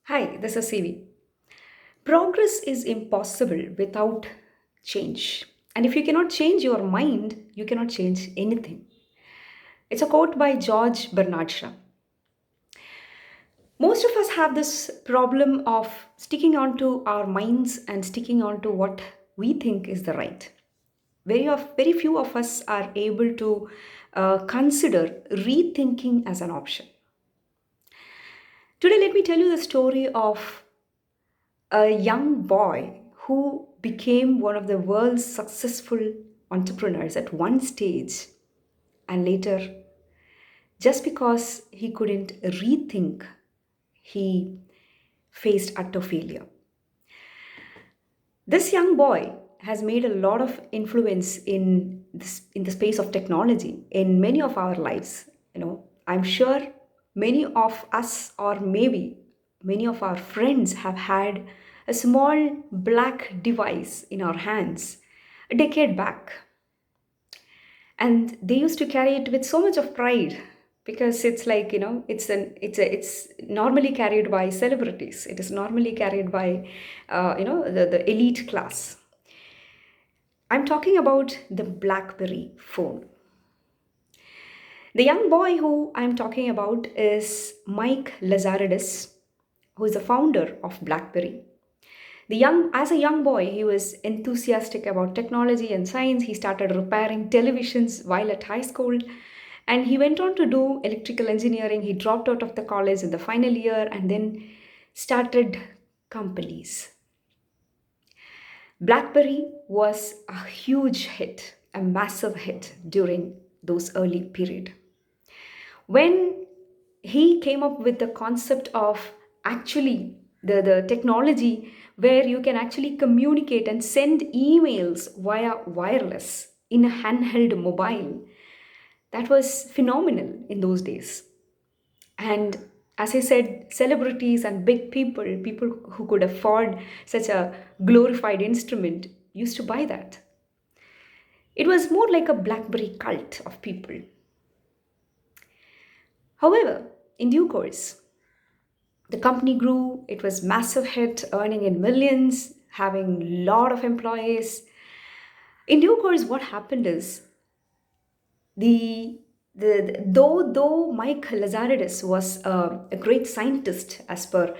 Hi, this is CV. Progress is impossible without change. And if you cannot change your mind, you cannot change anything. It's a quote by George Bernard Shaw. Most of us have this problem of sticking onto our minds and sticking onto what we think is the right. Very few of us are able to consider rethinking as an option. Today, let me tell you the story of a young boy who became one of the world's successful entrepreneurs at one stage, and later, just because he couldn't rethink, he faced utter failure. This young boy has made a lot of influence in the space of technology in many of our lives. I'm sure many of us, or maybe many of our friends, have had a small black device in our hands a decade back, and they used to carry it with so much of pride because it's like it's normally carried by celebrities. It is normally carried by the elite class. I'm talking about the Blackberry phone. The young boy who I'm talking about is Mike Lazaridis, who is the founder of Blackberry. As a young boy, he was enthusiastic about technology and science. He started repairing televisions while at high school, and he went on to do electrical engineering. He dropped out of the college in the final year and then started companies. Blackberry was a huge hit, a massive hit during those early period. When he came up with the concept of actually the technology where you can actually communicate and send emails via wireless in a handheld mobile, that was phenomenal in those days. And as I said, celebrities and big people who could afford such a glorified instrument, used to buy that. It was more like a Blackberry cult of people. However, in due course, the company grew. It was massive hit, earning in millions, having lot of employees. In due course, what happened is though Mike Lazaridis was a great scientist, as per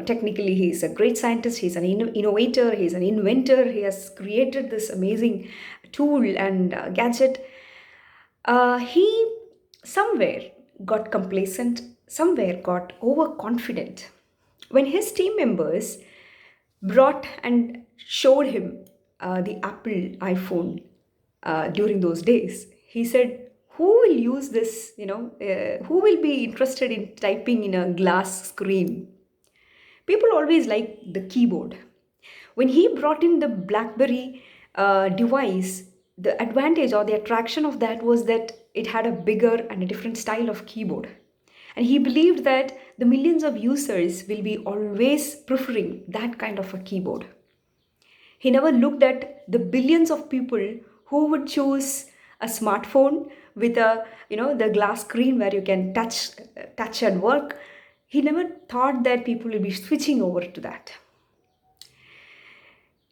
technically he's a great scientist, he's an innovator, he's an inventor, he has created this amazing tool and gadget. He somewhere got complacent, somewhere got overconfident. When his team members brought and showed him the Apple iPhone during those days, he said, who will use this? Who will be interested in typing in a glass screen? People always like the keyboard. When he brought in the Blackberry device, the advantage or the attraction of that was that it had a bigger and a different style of keyboard. And he believed that the millions of users will be always preferring that kind of a keyboard. He never looked at the billions of people who would choose a smartphone with the glass screen where you can touch and work. He never thought that people will be switching over to that.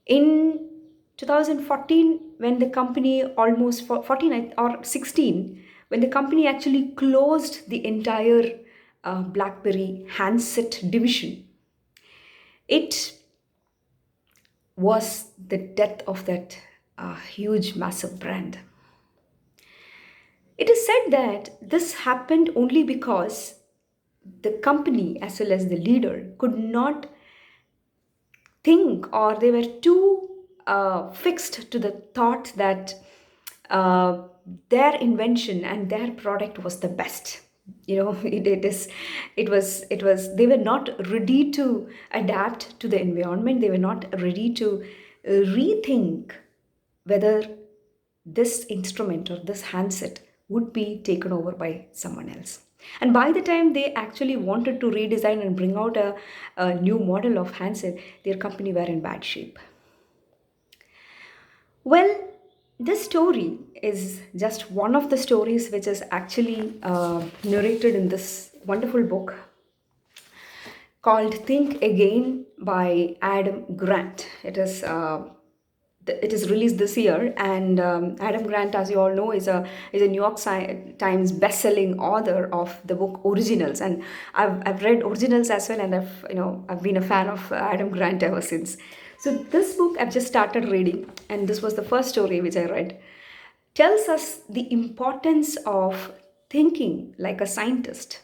In 2014, when the company almost 14 or 16, when the company actually closed the entire BlackBerry handset division, it was the death of that huge, massive brand. It is said that this happened only because the company, as well as the leader, could not think, or they were too fixed to the thought that uh, their invention and their product was the best. It was they were not ready to adapt to the environment. They were not ready to rethink whether this instrument or this handset would be taken over by someone else. And by the time they actually wanted to redesign and bring out a new model of handset, their company were in bad shape. Well, this story is just one of the stories which is actually narrated in this wonderful book called Think Again by Adam Grant. It is released this year, and Adam Grant, as you all know, is a New York Times best-selling author of the book Originals, and I've read Originals as well, and I've been a fan of Adam Grant ever since. So this book I've just started reading, and this was the first story which I read, tells us the importance of thinking like a scientist.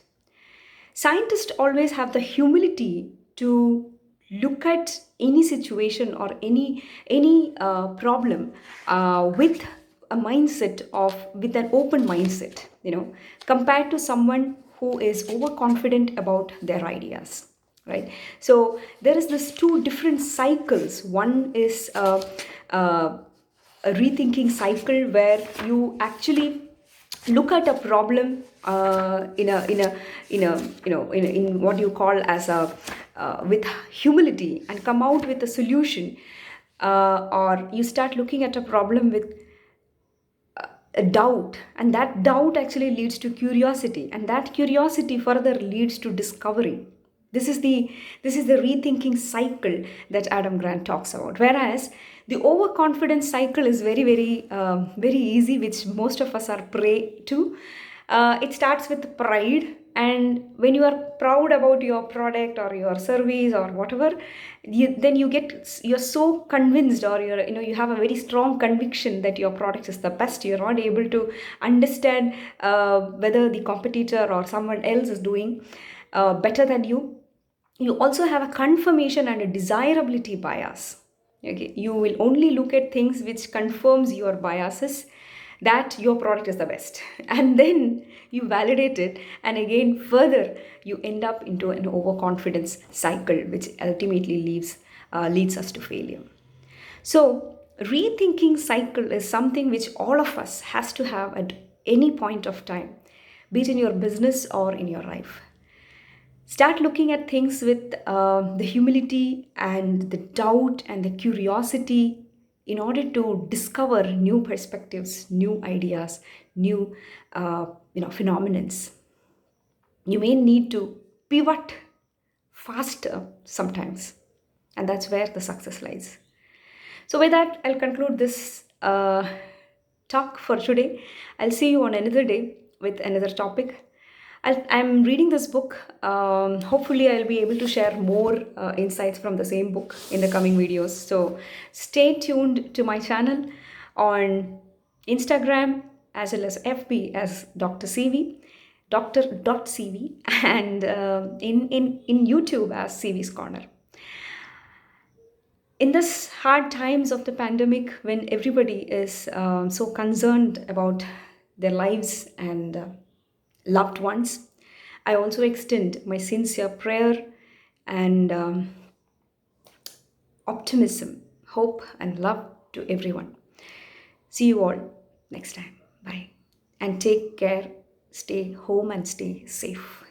Scientists always have the humility to look at any situation or any problem with a mindset of with an open mindset, compared to someone who is overconfident about their ideas, right? So there is this two different cycles. One is a rethinking cycle where you actually look at a problem in what you call as a with humility and come out with a solution, or you start looking at a problem with a doubt, and that doubt actually leads to curiosity, and that curiosity further leads to discovery. This is the rethinking cycle that Adam Grant talks about. Whereas the overconfidence cycle is very easy, which most of us are prey to. It starts with pride, and when you are proud about your product or your service or whatever, you're so convinced, or you have a very strong conviction that your product is the best. You're not able to understand whether the competitor or someone else is doing better than you. You also have a confirmation and a desirability bias. Okay, you will only look at things which confirms your biases, that your product is the best, and then you validate it, and again further you end up into an overconfidence cycle, which ultimately leads us to failure. So rethinking cycle is something which all of us has to have at any point of time, be it in your business or in your life. Start looking at things with the humility and the doubt and the curiosity, in order to discover new perspectives, new ideas, new phenomenons. You may need to pivot faster sometimes, and that's where the success lies. So with that, I'll conclude this talk for today. I'll see you on another day with another topic. I'm reading this book. Hopefully, I'll be able to share more insights from the same book in the coming videos. So stay tuned to my channel on Instagram as well as FB as dr.ceevee, dr.ceevee, and in YouTube as Ceevee's Corner. In this hard times of the pandemic, when everybody is so concerned about their lives and loved ones, I also extend my sincere prayer and optimism, hope, and love to everyone. See you all next time. Bye. And take care. Stay home and stay safe.